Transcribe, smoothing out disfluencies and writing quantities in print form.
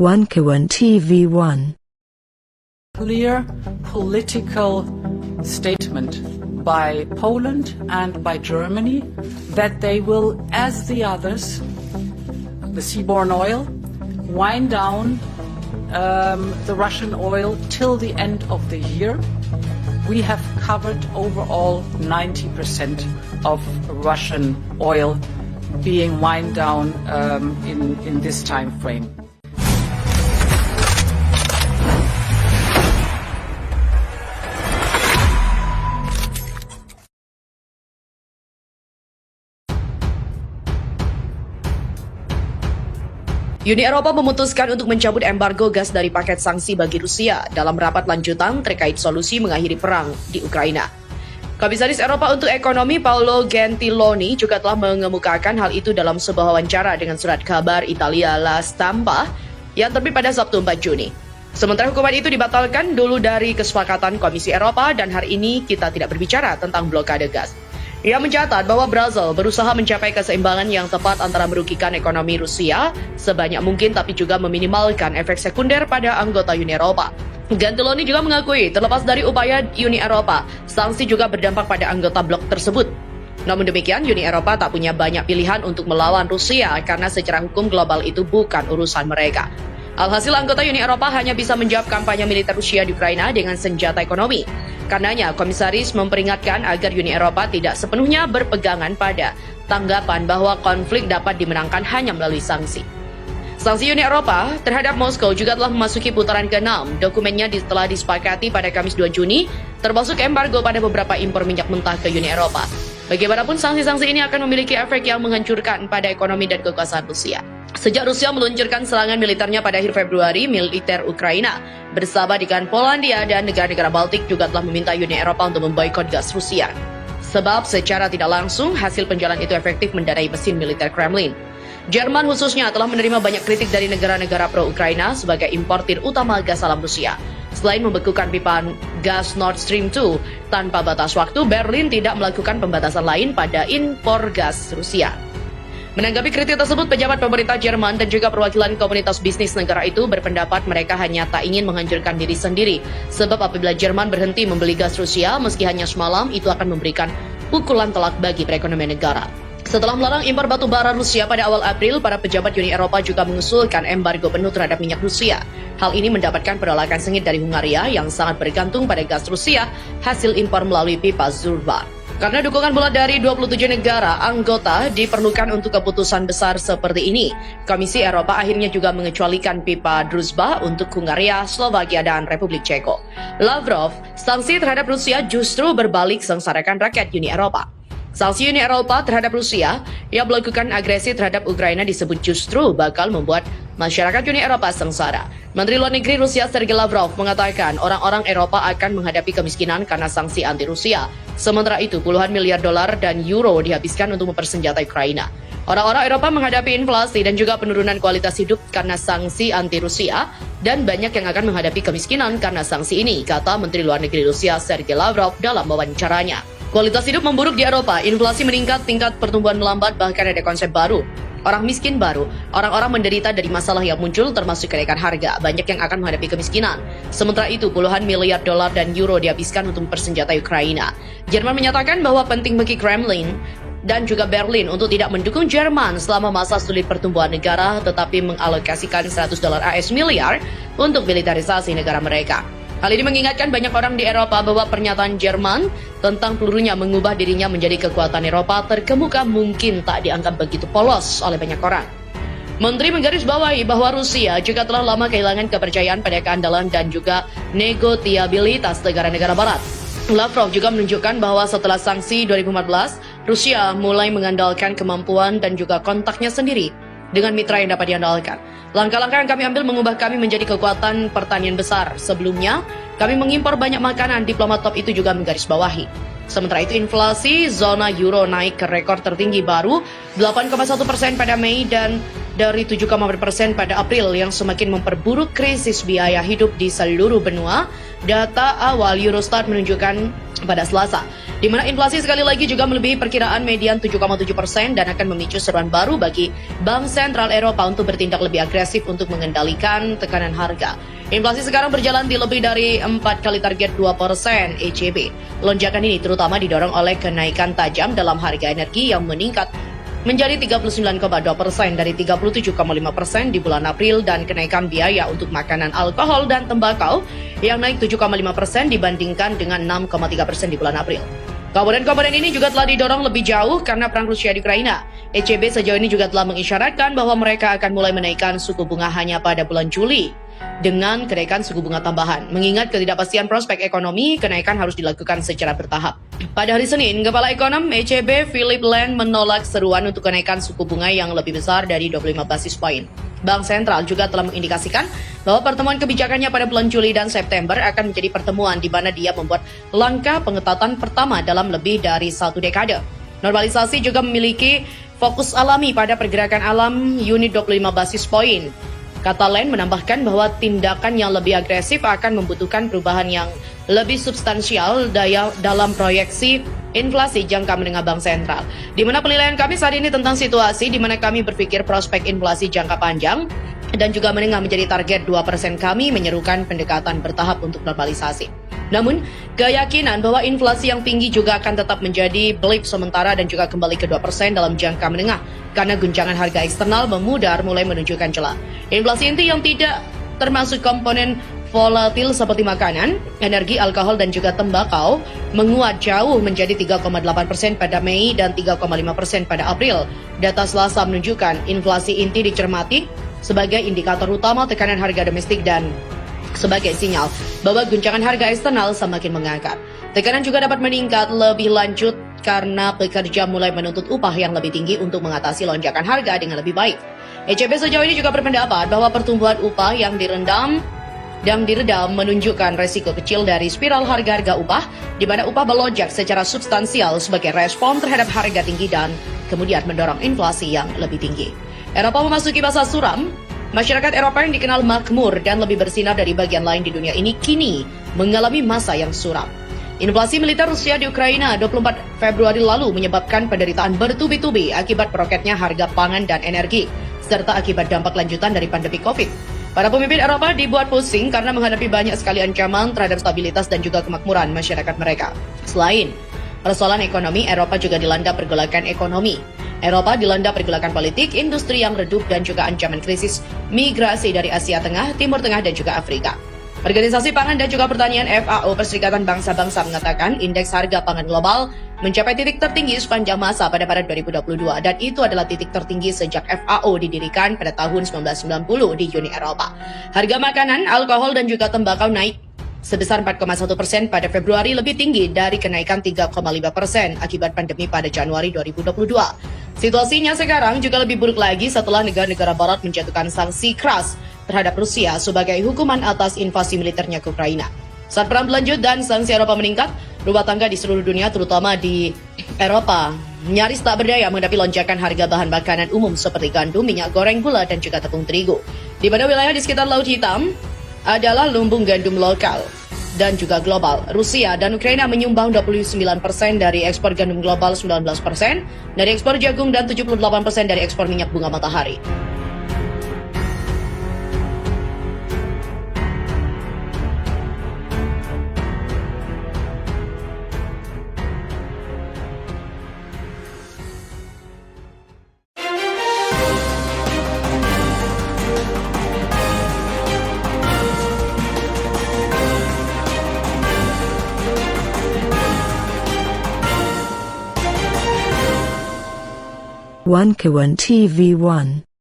1K1 TV1. Clear political statement by Poland and by Germany that they will, as the others, the seaborne oil, wind down the Russian oil till the end of the year. We have covered overall 90% of Russian oil being wind down in this time frame. Uni Eropa memutuskan untuk mencabut embargo gas dari paket sanksi bagi Rusia dalam rapat lanjutan terkait solusi mengakhiri perang di Ukraina. Komisaris Eropa untuk Ekonomi Paolo Gentiloni juga telah mengemukakan hal itu dalam sebuah wawancara dengan surat kabar Italia La Stampa yang terbit pada Sabtu 4 Juni. Sementara hukuman itu dibatalkan dulu dari kesepakatan Komisi Eropa dan hari ini kita tidak berbicara tentang blokade gas. Ia mencatat bahwa Brasil berusaha mencapai keseimbangan yang tepat antara merugikan ekonomi Rusia sebanyak mungkin tapi juga meminimalkan efek sekunder pada anggota Uni Eropa. Gentiloni juga mengakui terlepas dari upaya Uni Eropa, sanksi juga berdampak pada anggota blok tersebut. Namun demikian, Uni Eropa tak punya banyak pilihan untuk melawan Rusia karena secara hukum global itu bukan urusan mereka. Alhasil anggota Uni Eropa hanya bisa menjawab kampanye militer Rusia di Ukraina dengan senjata ekonomi. Karenanya, komisaris memperingatkan agar Uni Eropa tidak sepenuhnya berpegangan pada tanggapan bahwa konflik dapat dimenangkan hanya melalui sanksi. Sanksi Uni Eropa terhadap Moskow juga telah memasuki putaran ke-6. Dokumennya telah disepakati pada Kamis 2 Juni, termasuk embargo pada beberapa impor minyak mentah ke Uni Eropa. Bagaimanapun, sanksi-sanksi ini akan memiliki efek yang menghancurkan pada ekonomi dan kekuasaan Rusia. Sejak Rusia meluncurkan serangan militernya pada akhir Februari, militer Ukraina bersama dengan Polandia dan negara-negara Baltik juga telah meminta Uni Eropa untuk memboikot gas Rusia. Sebab secara tidak langsung, hasil penjualan itu efektif mendanai mesin militer Kremlin. Jerman khususnya telah menerima banyak kritik dari negara-negara pro-Ukraina sebagai importir utama gas alam Rusia. Selain membekukan pipa gas Nord Stream 2 tanpa batas waktu, Berlin tidak melakukan pembatasan lain pada impor gas Rusia. Menanggapi kritik tersebut, pejabat pemerintah Jerman dan juga perwakilan komunitas bisnis negara itu berpendapat mereka hanya tak ingin menghancurkan diri sendiri. Sebab apabila Jerman berhenti membeli gas Rusia, meski hanya semalam, itu akan memberikan pukulan telak bagi perekonomian negara. Setelah melarang impor batu bara Rusia pada awal April, para pejabat Uni Eropa juga mengusulkan embargo penuh terhadap minyak Rusia. Hal ini mendapatkan penolakan sengit dari Hungaria yang sangat bergantung pada gas Rusia hasil impor melalui pipa Druzhba. Karena dukungan bulat dari 27 negara anggota diperlukan untuk keputusan besar seperti ini, Komisi Eropa akhirnya juga mengecualikan pipa Druzhba untuk Hungaria, Slovakia, dan Republik Ceko. Lavrov, sanksi terhadap Rusia justru berbalik sengsarakan rakyat Uni Eropa. Sanksi Uni Eropa terhadap Rusia yang melakukan agresi terhadap Ukraina disebut justru bakal membuat masyarakat Uni Eropa sengsara. Menteri Luar Negeri Rusia Sergei Lavrov mengatakan orang-orang Eropa akan menghadapi kemiskinan karena sanksi anti-Rusia. Sementara itu, puluhan miliar dolar dan euro dihabiskan untuk mempersenjatai Ukraina. Orang-orang Eropa menghadapi inflasi dan juga penurunan kualitas hidup karena sanksi anti-Rusia dan banyak yang akan menghadapi kemiskinan karena sanksi ini, kata Menteri Luar Negeri Rusia Sergei Lavrov dalam wawancaranya. Kualitas hidup memburuk di Eropa, inflasi meningkat, tingkat pertumbuhan melambat, bahkan ada konsep baru. Orang miskin baru, orang-orang menderita dari masalah yang muncul termasuk kenaikan harga, banyak yang akan menghadapi kemiskinan. Sementara itu, puluhan miliar dolar dan euro dihabiskan untuk mempersenjatai Ukraina. Jerman menyatakan bahwa penting bagi Kremlin dan juga Berlin untuk tidak mendukung Jerman selama masa sulit pertumbuhan negara, tetapi mengalokasikan 100 dolar AS miliar untuk militerisasi negara mereka. Hal ini mengingatkan banyak orang di Eropa bahwa pernyataan Jerman tentang pelurunya mengubah dirinya menjadi kekuatan Eropa terkemuka mungkin tak dianggap begitu polos oleh banyak orang. Menteri menggarisbawahi bahwa Rusia juga telah lama kehilangan kepercayaan pada keandalan dan juga negosiabilitas negara-negara Barat. Lavrov juga menunjukkan bahwa setelah sanksi 2014, Rusia mulai mengandalkan kemampuan dan juga kontaknya sendiri dengan mitra yang dapat diandalkan. Langkah-langkah yang kami ambil mengubah kami menjadi kekuatan pertanian besar. Sebelumnya, kami mengimpor banyak makanan, diplomat top itu juga menggarisbawahi. Sementara itu, inflasi zona euro naik ke rekor tertinggi baru 8,1% pada Mei dan dari 7,4% pada April yang semakin memperburuk krisis biaya hidup di seluruh benua. Data awal Eurostat menunjukkan pada Selasa, di mana inflasi sekali lagi juga melebihi perkiraan median 7,7% dan akan memicu seruan baru bagi Bank Sentral Eropa untuk bertindak lebih agresif untuk mengendalikan tekanan harga. Inflasi sekarang berjalan di lebih dari 4 kali target 2% ECB. Lonjakan ini terutama didorong oleh kenaikan tajam dalam harga energi yang meningkat menjadi 39,2% dari 37,5% di bulan April dan kenaikan biaya untuk makanan, alkohol, dan tembakau yang naik 7,5% dibandingkan dengan 6,3% di bulan April. Komponen-komponen ini juga telah didorong lebih jauh karena perang Rusia di Ukraina. ECB sejauh ini juga telah mengisyaratkan bahwa mereka akan mulai menaikkan suku bunga hanya pada bulan Juli dengan kenaikan suku bunga tambahan. Mengingat ketidakpastian prospek ekonomi, kenaikan harus dilakukan secara bertahap. Pada hari Senin, Kepala Ekonom ECB Philip Lane menolak seruan untuk kenaikan suku bunga yang lebih besar dari 25 basis poin. Bank Sentral juga telah mengindikasikan bahwa pertemuan kebijakannya pada bulan Juli dan September akan menjadi pertemuan di mana dia membuat langkah pengetatan pertama dalam lebih dari 1 dekade. Normalisasi juga memiliki fokus alami pada pergerakan alam unit 25 basis poin. Kata Lane menambahkan bahwa tindakan yang lebih agresif akan membutuhkan perubahan yang lebih substansial dalam proyeksi inflasi jangka menengah Bank Sentral. Di mana penilaian kami saat ini tentang situasi di mana kami berpikir prospek inflasi jangka panjang dan juga menengah menjadi target 2% kami menyerukan pendekatan bertahap untuk normalisasi. Namun, keyakinan bahwa inflasi yang tinggi juga akan tetap menjadi blip sementara dan juga kembali ke 2% dalam jangka menengah karena guncangan harga eksternal memudar mulai menunjukkan celah. Inflasi inti yang tidak termasuk komponen volatil seperti makanan, energi, alkohol, dan juga tembakau menguat jauh menjadi 3,8% pada Mei dan 3,5% pada April. Data Selasa menunjukkan inflasi inti dicermati sebagai indikator utama tekanan harga domestik dan sebagai sinyal bahwa guncangan harga eksternal semakin mengangkat. Tekanan juga dapat meningkat lebih lanjut karena pekerja mulai menuntut upah yang lebih tinggi untuk mengatasi lonjakan harga dengan lebih baik. ECB sejauh ini juga berpendapat bahwa pertumbuhan upah yang diredam menunjukkan resiko kecil dari spiral harga-harga upah, di mana upah melonjak secara substansial sebagai respon terhadap harga tinggi dan kemudian mendorong inflasi yang lebih tinggi. Eropa memasuki masa suram. Masyarakat Eropa yang dikenal makmur dan lebih bersinar dari bagian lain di dunia ini kini mengalami masa yang suram. Invasi militer Rusia di Ukraina 24 Februari lalu menyebabkan penderitaan bertubi-tubi akibat meroketnya harga pangan dan energi, serta akibat dampak lanjutan dari pandemi COVID. Para pemimpin Eropa dibuat pusing karena menghadapi banyak sekali ancaman terhadap stabilitas dan juga kemakmuran masyarakat mereka. Selain persoalan ekonomi, Eropa juga dilanda pergolakan ekonomi. Eropa dilanda pergolakan politik, industri yang redup, dan juga ancaman krisis migrasi dari Asia Tengah, Timur Tengah, dan juga Afrika. Organisasi Pangan dan juga Pertanian FAO, Perserikatan Bangsa-Bangsa, mengatakan indeks harga pangan global mencapai titik tertinggi sepanjang masa pada Maret 2022, dan itu adalah titik tertinggi sejak FAO didirikan pada tahun 1990 di Uni Eropa. Harga makanan, alkohol, dan juga tembakau naik sebesar 4,1% pada Februari, lebih tinggi dari kenaikan 3,5% akibat pandemi pada Januari 2022. Situasinya sekarang juga lebih buruk lagi setelah negara-negara barat menjatuhkan sanksi keras terhadap Rusia sebagai hukuman atas invasi militernya ke Ukraina. Saat perang berlanjut dan sanksi Eropa meningkat, rumah tangga di seluruh dunia terutama di Eropa nyaris tak berdaya menghadapi lonjakan harga bahan makanan umum seperti gandum, minyak goreng, gula, dan juga tepung terigu. Di mana wilayah di sekitar Laut Hitam adalah lumbung gandum lokal dan juga global. Rusia dan Ukraina menyumbang 29% dari ekspor gandum global, 19% dari ekspor jagung, dan 78% dari ekspor minyak bunga matahari. One Kawan TV 1